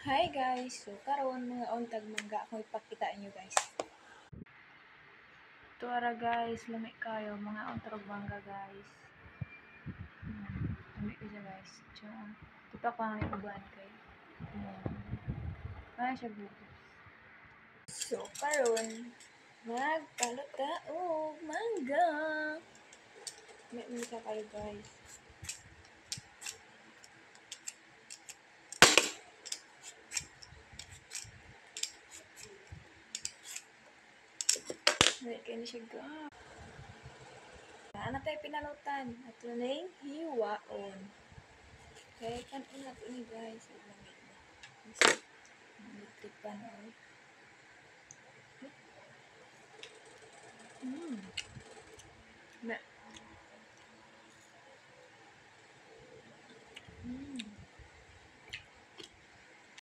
Hi guys! So karon mga untag mangga ako ipakita inyo guys. Tuara guys, lami kayo mga untag mangga guys. Lami ko siya guys. Ito pa ang uban kay. Siya bukas. So karon magbalot ta og mangga. May misa kayo guys. May kaya ni siya guys. Ano tayo pinalutan? At lang hiwaon. Okay, kanin na ito ni guys. Lamig na. Nagtipan o. Na.